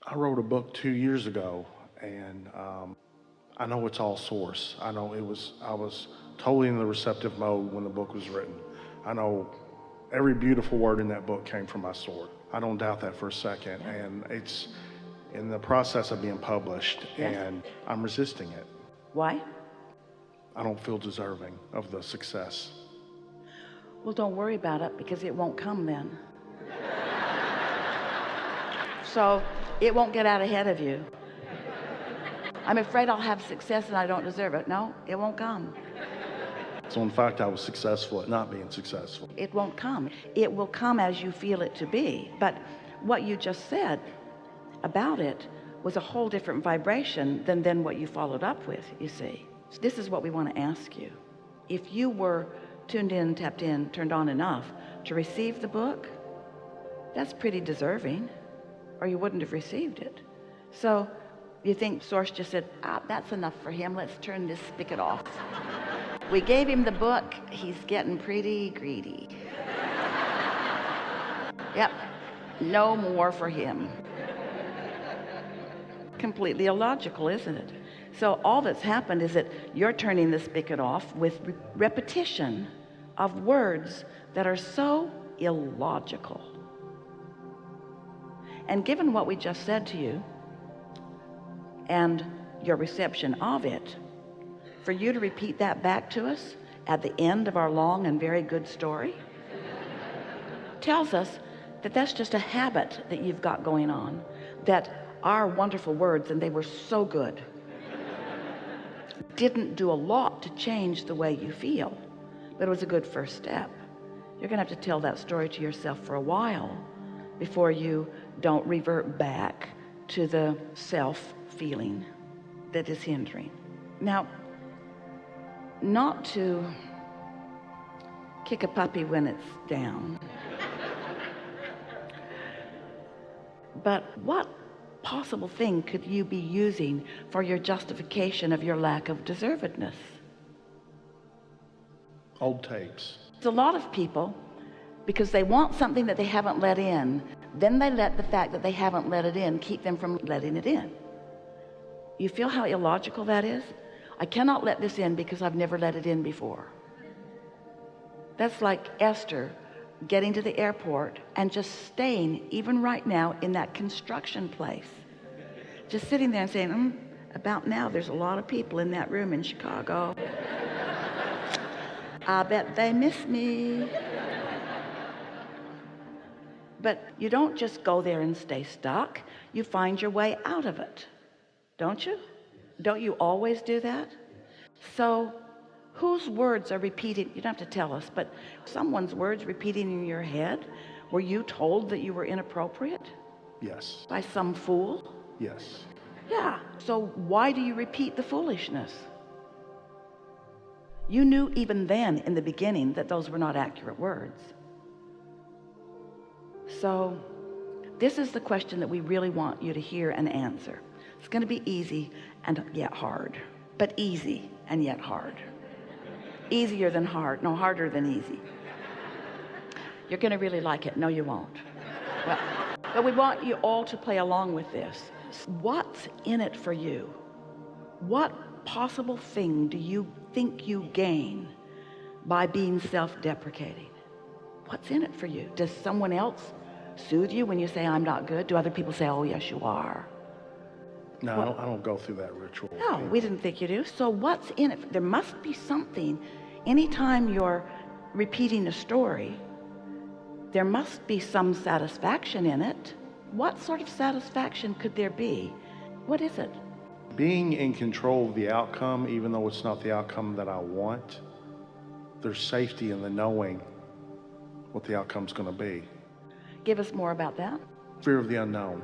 I wrote a book 2 years ago, and I know it's all source. I know I was totally in the receptive mode when the book was written. I know every beautiful word in that book came from my source. I don't doubt that for a second, and it's in the process of being published, and I'm resisting it. Why? I don't feel deserving of the success. Well, don't worry about it, because it won't come then. So it won't get out ahead of you. I'm afraid I'll have success and I don't deserve it. No, it won't come. So in fact, I was successful at not being successful. It won't come. It will come as you feel it to be. But what you just said about it was a whole different vibration than what you followed up with, you see. So this is what we want to ask you. If you were tuned in, tapped in, turned on enough to receive the book, that's pretty deserving, or you wouldn't have received it. So you think Source just said, that's enough for him, let's turn this spigot off. We gave him the book, he's getting pretty greedy. Yep, no more for him. Completely illogical, isn't it? So all that's happened is that you're turning the spigot off with repetition of words that are so illogical. And given what we just said to you and your reception of it, for you to repeat that back to us at the end of our long and very good story tells us that that's just a habit that you've got going on, that our wonderful words, and they were so good, didn't do a lot to change the way you feel, but it was a good first step. You're gonna have to tell that story to yourself for a while before you don't revert back to the self-feeling that is hindering. Now, not to kick a puppy when it's down, but what possible thing could you be using for your justification of your lack of deservedness? Old tapes. It's a lot of people, because they want something that they haven't let in, then they let the fact that they haven't let it in keep them from letting it in. You feel how illogical that is? I cannot let this in because I've never let it in before. That's like Esther getting to the airport and just staying, even right now, in that construction place. Just sitting there and saying, about now there's a lot of people in that room in Chicago. I bet they miss me. But you don't just go there and stay stuck. You find your way out of it, don't you? Don't you always do that? So whose words are repeating? You don't have to tell us, but someone's words repeating in your head. Were you told that you were inappropriate? Yes. By some fool? Yes. Yeah. So why do you repeat the foolishness? You knew even then in the beginning that those were not accurate words. So this is the question that we really want you to hear and answer. It's going to be easy and yet hard, but easy and yet hard. Easier than hard, no, harder than easy. You're going to really like it. No, you won't. Well, but we want you all to play along with this. What's in it for you? What possible thing do you think you gain by being self-deprecating? What's in it for you? Does someone else soothe you when you say, I'm not good? Do other people say, oh, yes, you are? No, I don't go through that ritual. No, we didn't think you do. So what's in it? There must be something. Anytime you're repeating a story, there must be some satisfaction in it. What sort of satisfaction could there be? What is it? Being in control of the outcome, even though it's not the outcome that I want, there's safety in the knowing what the outcome's going to be. Give us more about that. Fear of the unknown.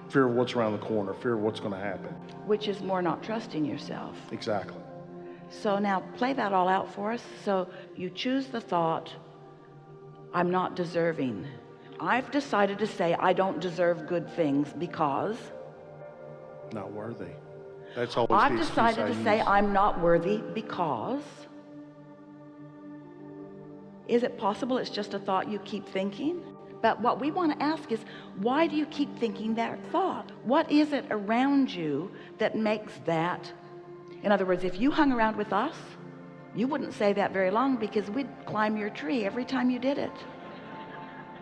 Fear of what's around the corner. Fear of what's going to happen. Which is more not trusting yourself. Exactly. So now play that all out for us. So you choose the thought, I'm not deserving. I've decided to say I don't deserve good things because... Not worthy. That's always I've the decided to say I'm not worthy because... Is it possible it's just a thought you keep thinking? But what we want to ask is, why do you keep thinking that thought? What is it around you that makes that? In other words, if you hung around with us, you wouldn't say that very long, because we'd climb your tree every time you did it.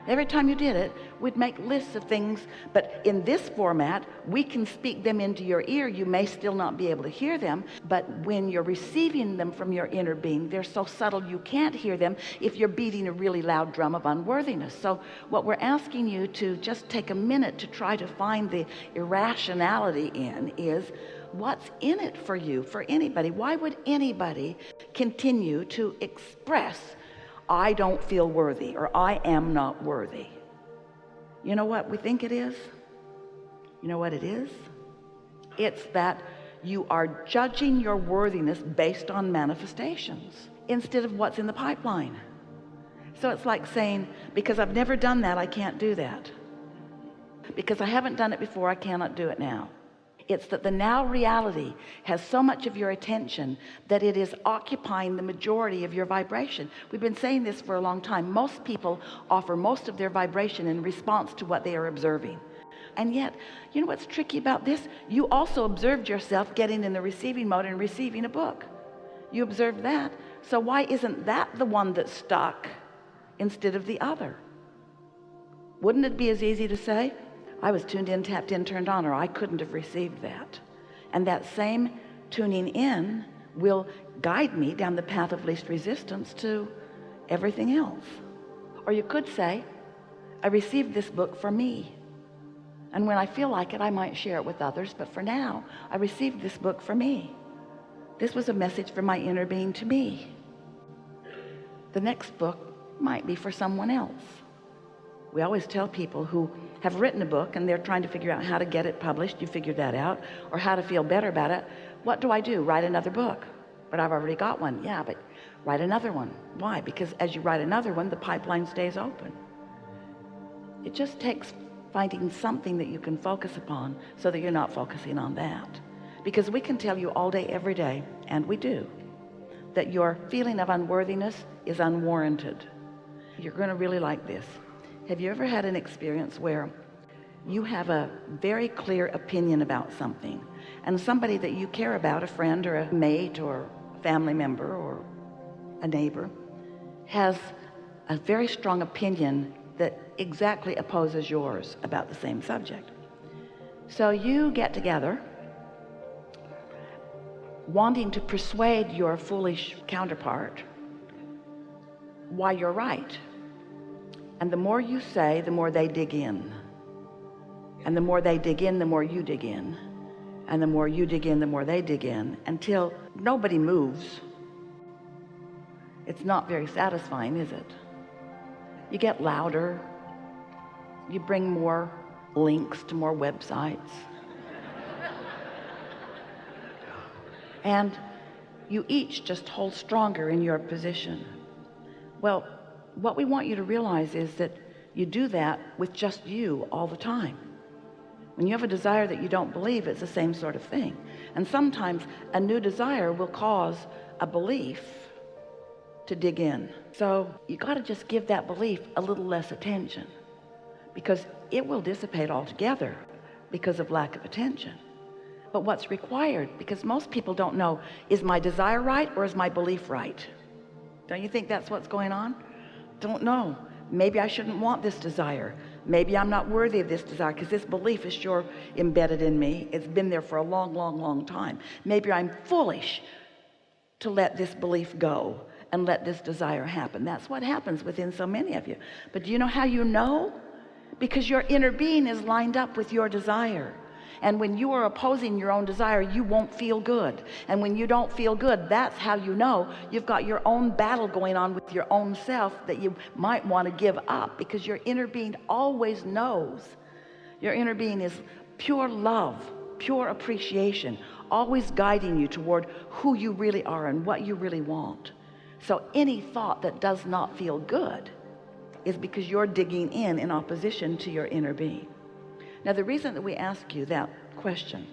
Every time you did it, we'd make lists of things, but in this format, we can speak them into your ear. You may still not be able to hear them, but when you're receiving them from your inner being, they're so subtle you can't hear them if you're beating a really loud drum of unworthiness. So what we're asking you to just take a minute to try to find the irrationality in is, what's in it for you, for anybody? Why would anybody continue to express, I don't feel worthy, or I am not worthy? You know what we think it is? You know what it is? It's that you are judging your worthiness based on manifestations instead of what's in the pipeline. So it's like saying, because I've never done that, I can't do that. Because I haven't done it before, I cannot do it now. It's that the now reality has so much of your attention that it is occupying the majority of your vibration. We've been saying this for a long time. Most people offer most of their vibration in response to what they are observing. And yet, you know what's tricky about this? You also observed yourself getting in the receiving mode and receiving a book. You observed that. So why isn't that the one that's stuck instead of the other? Wouldn't it be as easy to say, I was tuned in, tapped in, turned on, or I couldn't have received that? And that same tuning in will guide me down the path of least resistance to everything else. Or you could say, I received this book for me, and when I feel like it, I might share it with others, but for now, I received this book for me. This was a message from my inner being to me. The next book might be for someone else. We always tell people who have written a book and they're trying to figure out how to get it published, you figured that out, or how to feel better about it. What do I do? Write another book. But I've already got one. Yeah, but write another one. Why? Because as you write another one, the pipeline stays open. It just takes finding something that you can focus upon so that you're not focusing on that. Because we can tell you all day, every day, and we do, that your feeling of unworthiness is unwarranted. You're going to really like this. Have you ever had an experience where you have a very clear opinion about something, and somebody that you care about, a friend or a mate or a family member or a neighbor, has a very strong opinion that exactly opposes yours about the same subject? So you get together wanting to persuade your foolish counterpart why you're right. And the more you say, the more they dig in. And the more they dig in, the more you dig in. And the more you dig in, the more they dig in, until nobody moves. It's not very satisfying, is it? You get louder. You bring more links to more websites. And you each just hold stronger in your position. Well, what we want you to realize is that you do that with just you all the time. When you have a desire that you don't believe, it's the same sort of thing. And sometimes a new desire will cause a belief to dig in. So you got to just give that belief a little less attention, because it will dissipate altogether because of lack of attention. But what's required, because most people don't know, is my desire right or is my belief right? Don't you think that's what's going on? Don't know. Maybe I shouldn't want this desire. Maybe I'm not worthy of this desire, because this belief is sure embedded in me. It's been there for a long, long, long time. Maybe I'm foolish to let this belief go and let this desire happen. That's what happens within so many of you. But do you know how you know? Because your inner being is lined up with your desire. And when you are opposing your own desire, you won't feel good. And when you don't feel good, that's how you know you've got your own battle going on with your own self that you might want to give up, because your inner being always knows. Your inner being is pure love, pure appreciation, always guiding you toward who you really are and what you really want. So any thought that does not feel good is because you're digging in opposition to your inner being. Now, the reason that we ask you that question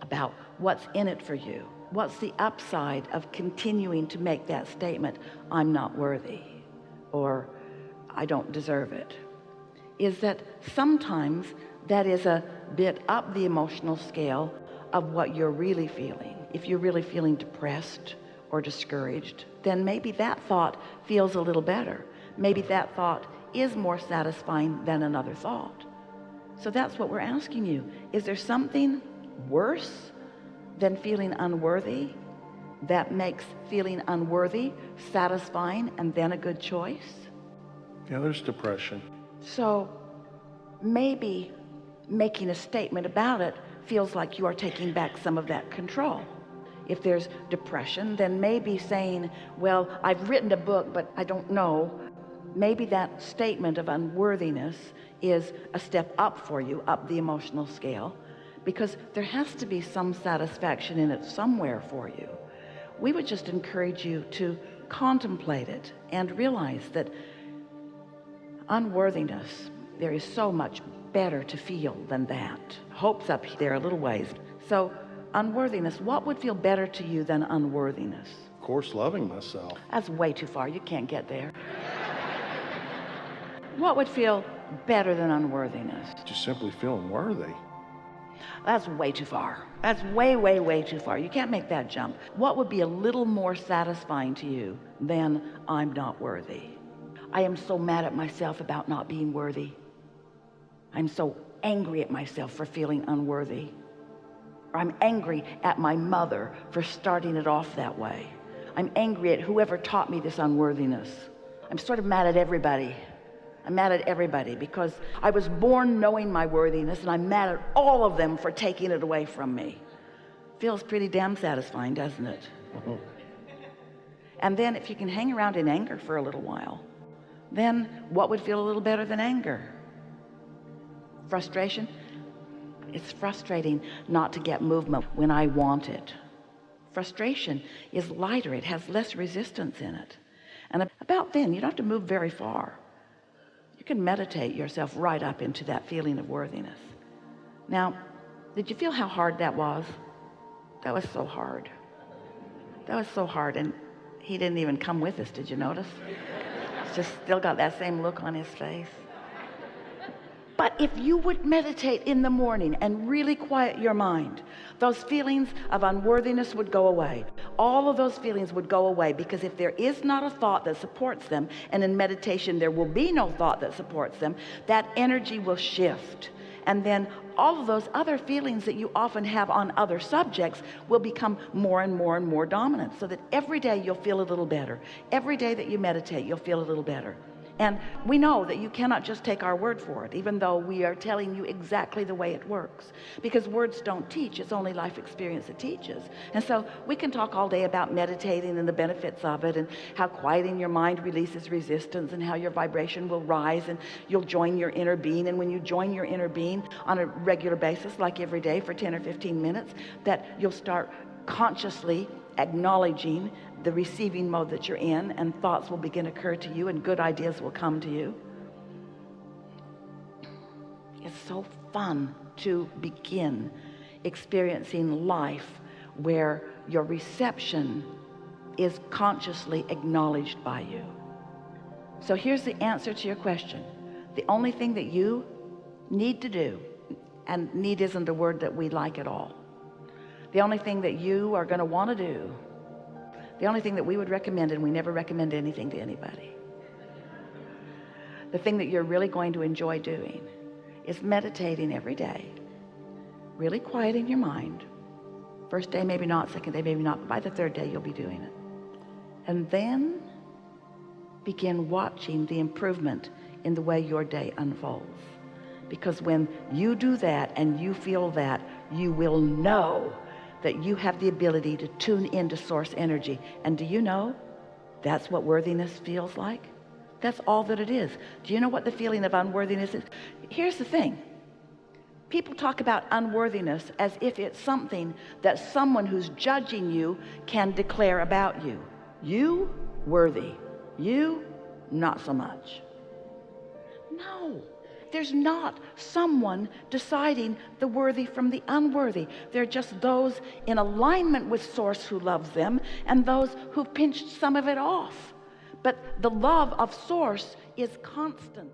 about what's in it for you, what's the upside of continuing to make that statement, I'm not worthy, or I don't deserve it, is that sometimes that is a bit up the emotional scale of what you're really feeling. If you're really feeling depressed or discouraged, then maybe that thought feels a little better. Maybe that thought is more satisfying than another thought. So that's what we're asking you. Is there something worse than feeling unworthy that makes feeling unworthy satisfying and then a good choice? Yeah, there's depression. So maybe making a statement about it feels like you are taking back some of that control. If there's depression, then maybe saying, well, I've written a book, but I don't know. Maybe that statement of unworthiness is a step up for you, up the emotional scale, because there has to be some satisfaction in it somewhere for you. We would just encourage you to contemplate it and realize that unworthiness, there is so much better to feel than that. Hope's up there a little ways. So unworthiness, what would feel better to you than unworthiness? Of course, loving myself. That's way too far. You can't get there. What would feel better than unworthiness? Just simply feeling worthy. That's way too far. That's way, way, way too far. You can't make that jump. What would be a little more satisfying to you than I'm not worthy? I am so mad at myself about not being worthy. I'm so angry at myself for feeling unworthy. Or I'm angry at my mother for starting it off that way. I'm angry at whoever taught me this unworthiness. I'm sort of mad at everybody. I'm mad at everybody because I was born knowing my worthiness, and I'm mad at all of them for taking it away from me. Feels pretty damn satisfying, doesn't it? And then if you can hang around in anger for a little while, then what would feel a little better than anger? Frustration? It's frustrating not to get movement when I want it. Frustration is lighter. It has less resistance in it. And about then, you don't have to move very far. You can meditate yourself right up into that feeling of worthiness. Now, did you feel how hard that was? That was so hard. That was so hard. And he didn't even come with us. Did you notice? Just still got that same look on his face. But if you would meditate in the morning and really quiet your mind, those feelings of unworthiness would go away. All of those feelings would go away, because if there is not a thought that supports them, and in meditation there will be no thought that supports them, that energy will shift. And then all of those other feelings that you often have on other subjects will become more and more and more dominant, so that every day you'll feel a little better. Every day that you meditate, you'll feel a little better. And we know that you cannot just take our word for it, even though we are telling you exactly the way it works, because words don't teach. It's only life experience that teaches. And so we can talk all day about meditating and the benefits of it, and how quieting your mind releases resistance, and how your vibration will rise, and you'll join your inner being. And when you join your inner being on a regular basis, like every day for 10 or 15 minutes, that you'll start consciously acknowledging the receiving mode that you're in, and thoughts will begin to occur to you, and good ideas will come to you. It's so fun to begin experiencing life where your reception is consciously acknowledged by you. So here's the answer to your question. The only thing that you need to do, and need isn't a word that we like at all, the only thing that you are going to want to do, the only thing that we would recommend, and we never recommend anything to anybody, the thing that you're really going to enjoy doing is meditating every day, really quieting your mind. First day maybe not, second day maybe not, but by the third day you'll be doing it. And then begin watching the improvement in the way your day unfolds. Because when you do that and you feel that, you will know that you have the ability to tune into source energy. And do you know that's what worthiness feels like? That's all that it is. Do you know what the feeling of unworthiness is? Here's the thing. People talk about unworthiness as if it's something that someone who's judging you can declare about you. You, worthy. You, not so much. No. There's not someone deciding the worthy from the unworthy. They're just those in alignment with source who loves them, and those who pinched some of it off. But the love of source is constant.